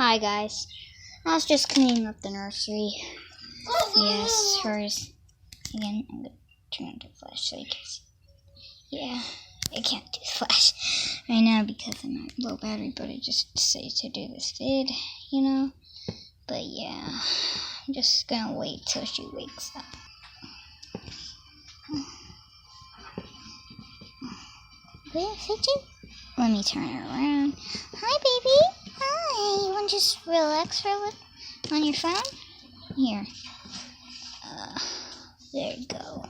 Hi guys, I was just cleaning up the nursery. Yes, hers. Again, I'm gonna turn on the flash so you can see. Yeah, I can't do the flash right now because I'm at low battery, but I just decided to do this vid, you know. But yeah, I'm just gonna wait till she wakes up. Where, Fidget? Let me turn her around. Hi, baby. Hi. You want to just relax for a little on your phone? Here. There you go.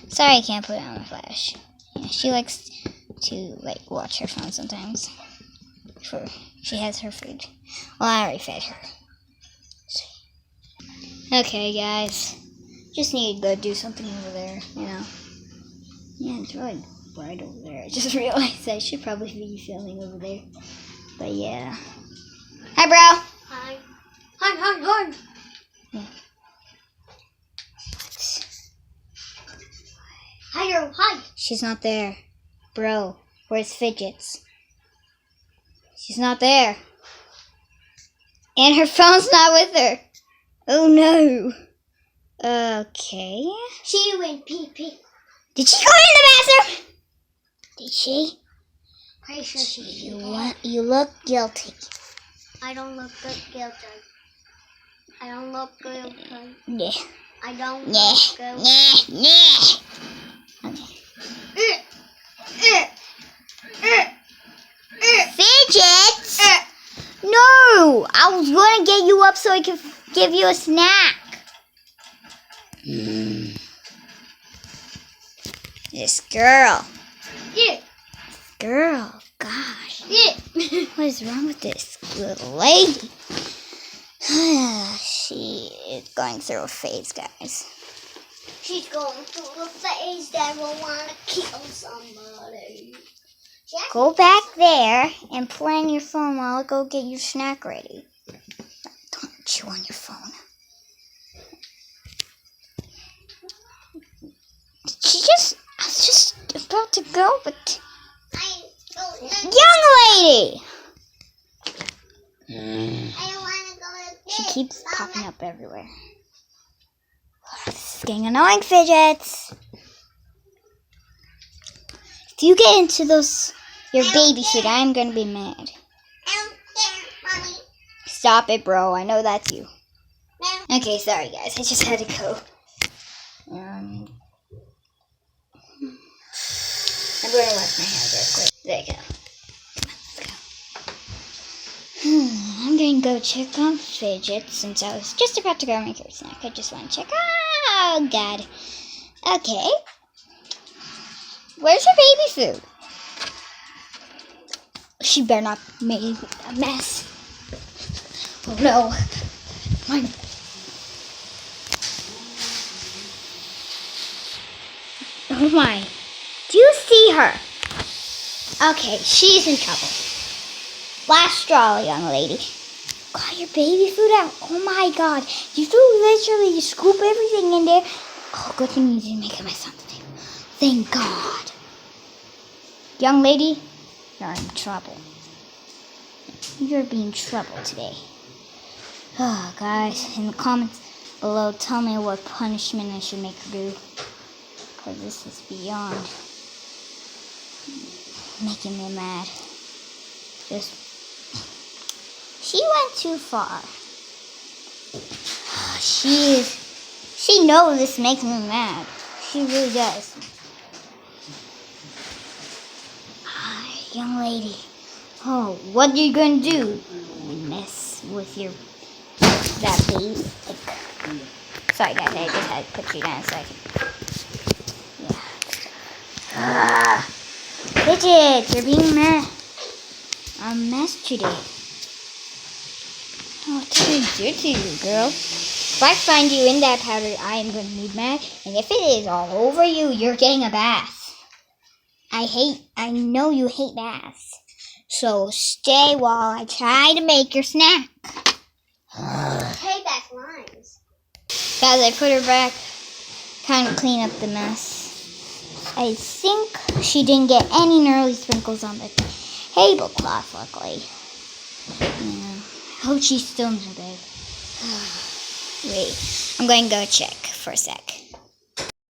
Sorry I can't put it on the flash. Yeah, she likes to watch her phone sometimes. She has her food. Well, I already fed her. Okay, guys. Just need to go do something over there, you know. Yeah, it's really bright over there. I just realized I should probably be filming over there. But yeah. Hi, bro. Hi. Hi. Yeah. Hi. She's not there. Bro, where's Fidgets? She's not there. And her phone's not with her. Oh no. Okay. She went pee. Did she go in the bathroom? Did she? Pretty sure she You look guilty. I don't look guilty. I don't look guilty. Yeah. I don't Yeah. look guilty. Yeah. Okay. Fidgets? No! I was going to get you up so I could give you a snack. This girl. Yeah. Girl, gosh. Yeah. What is wrong with this little lady? She is going through a phase, guys. She's going through a phase that will want to kill somebody. Go back there and play on your phone while I go get your snack ready. Don't chew on your phone. I was just about to go, but... Young lady! I don't want to go to She keeps popping up everywhere. This is getting annoying, Fidgets. If you get into your baby food, I'm gonna be mad. I don't care, Mommy. Stop it, bro. I know that's you. No. Okay, sorry guys. I just had to go. I'm going to wash my hands real quick. There you go. Let's go. I'm going to go check on Fidget since I was just about to go make her a snack. I just want to check. Oh, God. Okay. Where's her baby food? She better not make a mess. Oh, no. Oh, my. Do you see her? Okay, she's in trouble. Last straw, young lady. Got your baby food out. Oh my God. You scoop everything in there. Oh, good thing you didn't make a mess on the table. Thank God. Young lady, you're in trouble. You're being trouble today. Oh, guys, in the comments below, tell me what punishment I should make her do. Because this is beyond making me mad. She went too far. She knows this makes me mad. She really does. Young lady. Oh, what are you gonna do? Mess with that baby. Sorry guys, I just had to put you down a second. Yeah. Fidget, you're being a mess today. What did I do to you, girl? If I find you in that powder, I am going to be mad. And if it is all over you, you're getting a bath. I know you hate baths. So stay while I try to make your snack. Payback lines. Guys, I put her back. Kind of clean up the mess. I think she didn't get any gnarly sprinkles on the tablecloth, luckily. Yeah. Hope she's still in her bed. Wait, I'm going to go check for a sec.